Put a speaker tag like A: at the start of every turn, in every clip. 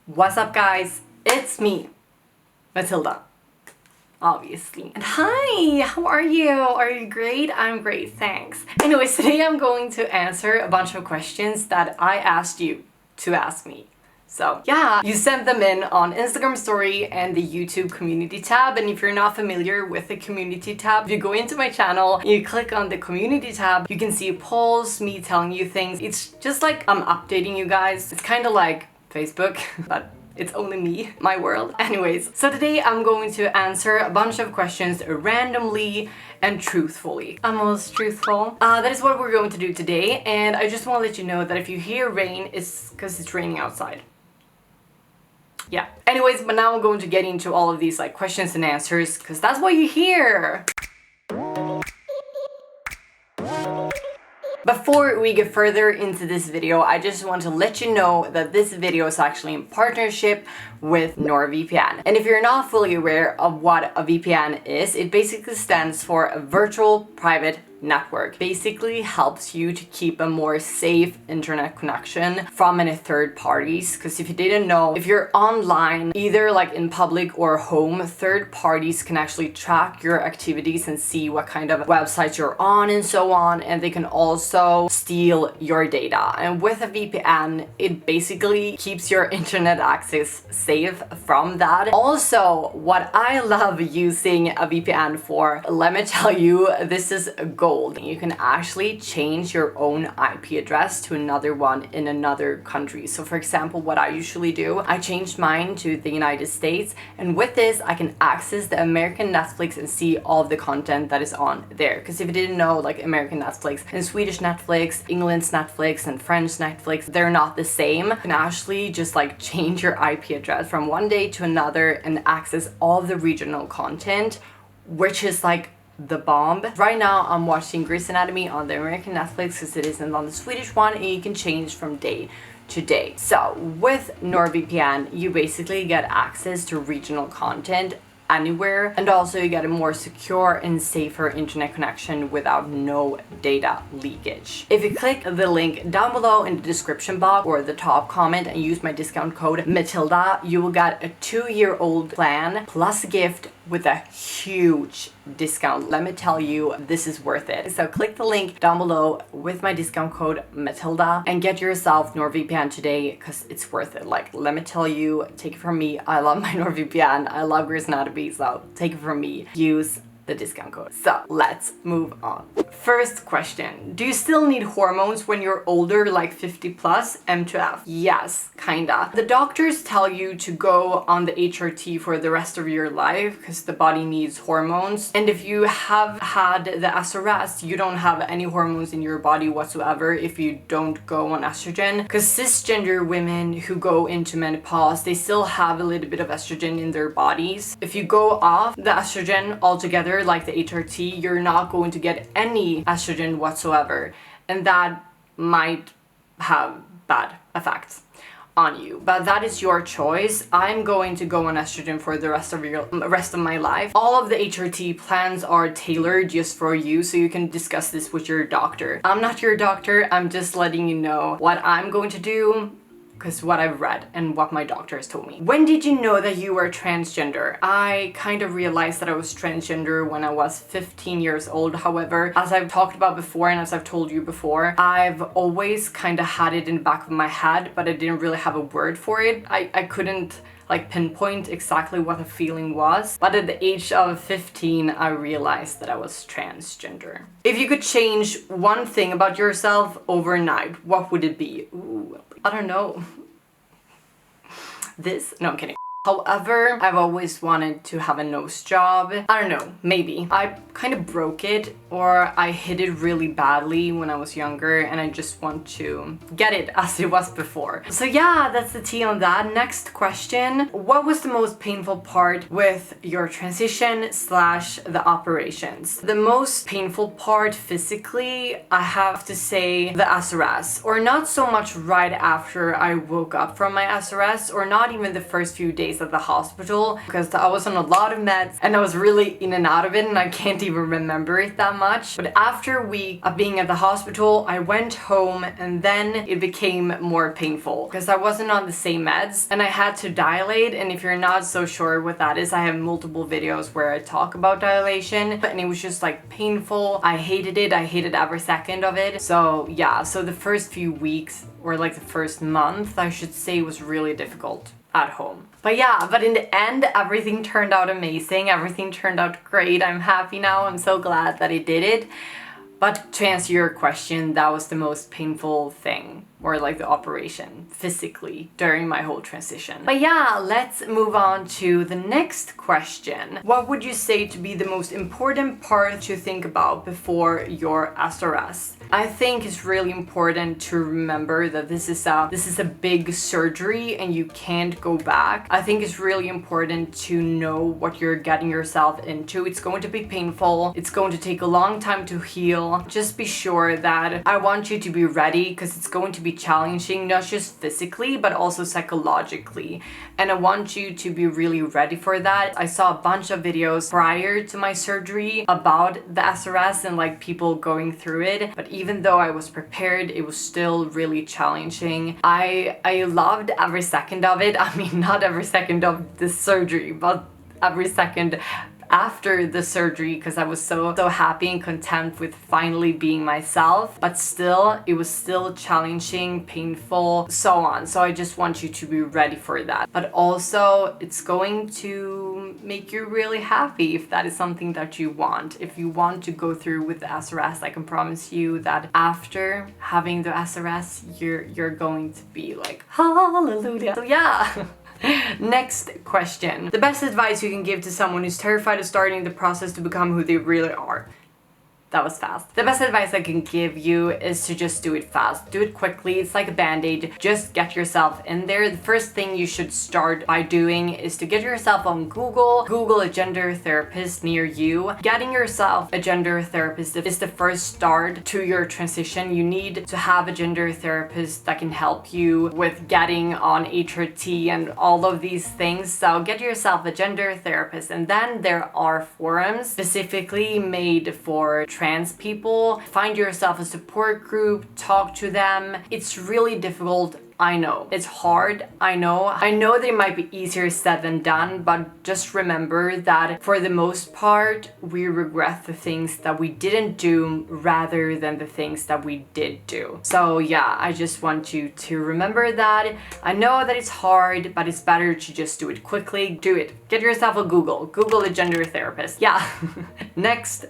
A: What's up, guys? It's me, Mathilda, obviously. And hi, how are you? Are you great? I'm great, thanks. Anyways, today I'm going to answer a bunch of questions that I asked you to ask me. So yeah, you sent them in on Instagram story and the YouTube community tab. And if you're not familiar with the community tab, if you go into my channel, you click on the community tab, you can see polls, me telling you things. It's just like I'm updating you guys. It's kind of like Facebook, but it's only me, my world. Anyways, so today I'm going to answer a bunch of questions randomly and truthfully. Almost truthful. That is what we're going to do today. And I just want to let you know that if you hear rain, it's because it's raining outside. Yeah. Anyways, but now I'm going to get into all of these like questions and answers because that's what you hear. Before we get further into this video, I just want to let you know that this video is actually in partnership with NordVPN. And if you're not fully aware of what a VPN is, it basically stands for a virtual private network. Basically helps you to keep a more safe internet connection from any third parties. Because if you didn't know, if you're online, either like in public or home, third parties can actually track your activities and see what kind of websites you're on and so on. And they can also steal your data. And with a VPN, it basically keeps your internet access safe from that. Also, what I love using a VPN for, let me tell you, this is gold. You can actually change your own IP address to another one in another country. So for example, what I usually do, I changed mine to the United States, and with this I can access the American Netflix and see all of the content that is on there. Because if you didn't know, like American Netflix and Swedish Netflix, England's Netflix and French Netflix, they're not the same. You can actually just like change your IP address from one day to another and access all of the regional content, which is like the bomb. Right now I'm watching Grey's Anatomy on the American Netflix because it isn't on the Swedish one, and you can change from day to day. So with NordVPN, you basically get access to regional content anywhere, and also you get a more secure and safer internet connection without no data leakage. If you click the link down below in the description box or the top comment and use my discount code Mathilda, you will get a 2-year-old plan plus a gift with a huge discount. Let me tell you, this is worth it. So click the link down below with my discount code Mathilda and get yourself NordVPN today because it's worth it. Like, let me tell you, take it from me, I love my NordVPN, I love Grey's Anatomy, so take it from me, use the discount code. So let's move on. First question, do you still need hormones when you're older, like 50 plus? M to F. Yes, kinda. The doctors tell you to go on the HRT for the rest of your life because the body needs hormones. And if you have had the SRS, you don't have any hormones in your body whatsoever if you don't go on estrogen. Because cisgender women who go into menopause, they still have a little bit of estrogen in their bodies. If you go off the estrogen altogether, like the HRT, you're not going to get any estrogen whatsoever, and that might have bad effects on you, but that is your choice. I'm going to go on estrogen for the rest of my life. All of the HRT plans are tailored just for you, so you can discuss this with your doctor. I'm not your doctor, I'm just letting you know what I'm going to do because what I've read and what my doctor has told me. When did you know that you were transgender? I kind of realized that I was transgender when I was 15 years old. However, as I've talked about before and as I've told you before, I've always kind of had it in the back of my head, but I didn't really have a word for it. I couldn't like pinpoint exactly what the feeling was, but at the age of 15 I realized that I was transgender. If you could change one thing about yourself overnight, what would it be? Ooh, I don't know. No, I'm kidding. However, I've always wanted to have a nose job. I don't know, maybe. I kind of broke it, or I hid it really badly when I was younger, and I just want to get it as it was before. So yeah, that's the tea on that. Next question. What was the most painful part with your transition / the operations? The most painful part physically, I have to say the SRS, or not so much right after I woke up from my SRS, or not even the first few days days at the hospital because I was on a lot of meds and I was really in and out of it, and I can't even remember it that much. But after a week of being at the hospital, I went home, and then it became more painful because I wasn't on the same meds and I had to dilate. And if you're not so sure what that is, I have multiple videos where I talk about dilation, and it was just like painful. I hated it. I hated every second of it. So yeah, so the first few weeks, or like the first month, I should say, was really difficult at home. But yeah, but in the end, everything turned out amazing. Everything turned out great. I'm happy now. I'm so glad that it did it. But to answer your question, that was the most painful thing, or like the operation physically during my whole transition. But yeah, let's move on to the next question. What would you say to be the most important part to think about before your SRS? I think it's really important to remember that this is a big surgery and you can't go back. I think it's really important to know what you're getting yourself into. It's going to be painful. It's going to take a long time to heal. Just be sure that I want you to be ready, because it's going to be challenging, not just physically, but also psychologically. And I want you to be really ready for that. I saw a bunch of videos prior to my surgery about the SRS and like people going through it. But even though I was prepared, it was still really challenging. I loved every second of it. I mean, not every second of the surgery, but every second after the surgery, because I was so happy and content with finally being myself. But still, it was still challenging, painful, so on. So I just want you to be ready for that. But also, it's going to make you really happy if that is something that you want. If you want to go through with the SRS, I can promise you that after having the SRS, you're going to be like, hallelujah. So yeah. Next question. The best advice you can give to someone who's terrified of starting the process to become who they really are. That was fast. The best advice I can give you is to just do it fast. Do it quickly. It's like a band-aid. Just get yourself in there. The first thing you should start by doing is to get yourself on Google. Google a gender therapist near you. Getting yourself a gender therapist is the first start to your transition. You need to have a gender therapist that can help you with getting on HRT and all of these things. So get yourself a gender therapist. And then there are forums specifically made for trans people. Find yourself a support group, talk to them. It's really difficult. I know. It's hard. I know that it might be easier said than done, but just remember that for the most part, we regret the things that we didn't do rather than the things that we did do. So yeah, I just want you to remember that. I know that it's hard, but it's better to just do it quickly. Do it. Get yourself a Google. Google a gender therapist. Yeah. Next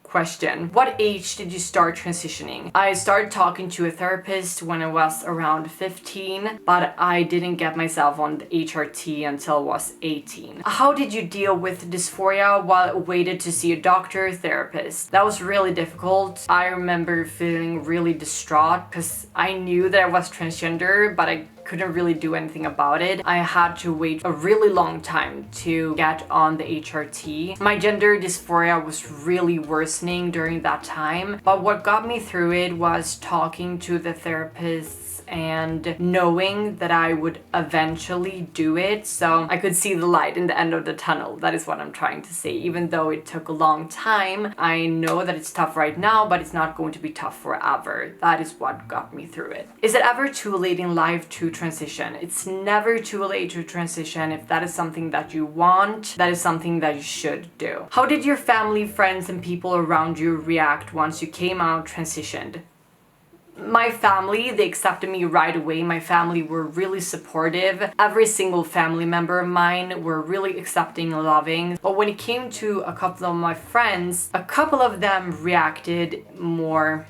A: question. What age did you start transitioning? I started talking to a therapist when I was around 15, but I didn't get myself on the HRT until I was 18. How did you deal with dysphoria while I waited to see a doctor or therapist? That was really difficult. I remember feeling really distraught because I knew that I was transgender, but I couldn't really do anything about it. I had to wait a really long time to get on the HRT. My gender dysphoria was really worsening during that time, but what got me through it was talking to the therapists and knowing that I would eventually do it. So I could see the light in the end of the tunnel. That is what I'm trying to say. Even though it took a long time, I know that it's tough right now, but it's not going to be tough forever. That is what got me through it. Is it ever too late in life to transition? It's never too late to transition. If that is something that you want, that is something that you should do. How did your family, friends, and people around you react once you came out, transitioned? My family, they accepted me right away. My family were really supportive. Every single family member of mine were really accepting and loving. But when it came to a couple of my friends, a couple of them reacted more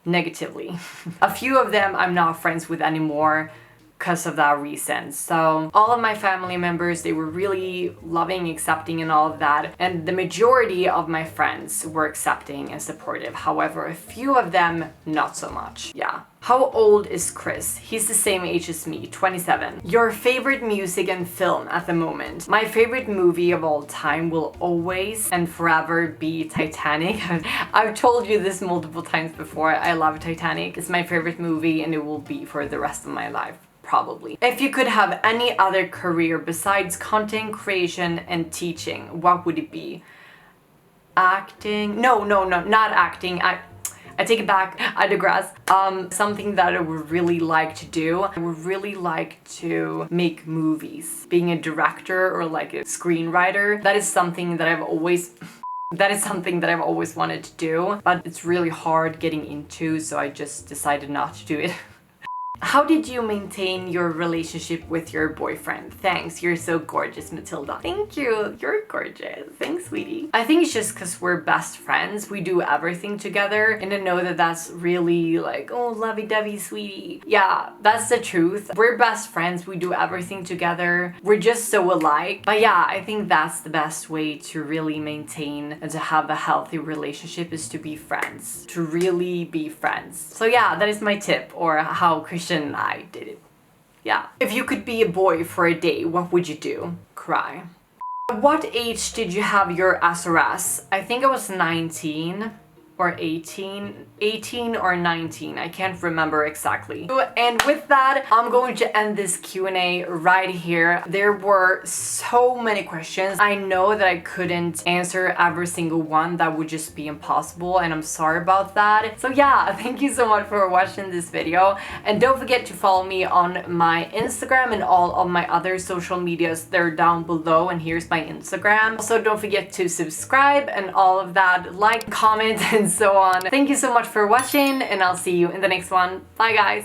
A: negatively. A few of them I'm not friends with anymore because of that reason. So all of my family members, they were really loving, accepting, and all of that. And the majority of my friends were accepting and supportive. However, a few of them, not so much. Yeah. How old is Chris? He's the same age as me, 27. Your favorite music and film at the moment? My favorite movie of all time will always and forever be Titanic. I've told you this multiple times before. I love Titanic. It's my favorite movie and it will be for the rest of my life. probably. If you could have any other career besides content creation and teaching, what would it be? Acting? No, not acting. I take it back, I digress. Something that I would really like to do. I would really like to make movies. Being a director or like a screenwriter, that is something that I've always wanted to do, but it's really hard getting into, so I just decided not to do it. How did you maintain your relationship with your boyfriend? Thanks, you're so gorgeous, Mathilda. Thank you, you're gorgeous. Thanks, sweetie. I think it's just because we're best friends. We do everything together, and I know that that's really like, oh, lovey-dovey, sweetie. Yeah, that's the truth. We're best friends. We do everything together. We're just so alike. But yeah, I think that's the best way to really maintain and to have a healthy relationship is to be friends. To really be friends. So yeah, that is my tip, or how Christian and I did it. Yeah. If you could be a boy for a day, what would you do? Cry. At what age did you have your SRS? I think I was 19 or 18 or 19, I can't remember exactly. And with that, I'm going to end this Q&A right here. There were so many questions. I know that I couldn't answer every single one. That would just be impossible, and I'm sorry about that. So yeah, thank you so much for watching this video, and don't forget to follow me on my Instagram and all of my other social medias. They're down below, and here's my Instagram. Also, don't forget to subscribe and all of that, like, comment, and so on. Thank you so much for watching, and I'll see you in the next one. Bye guys!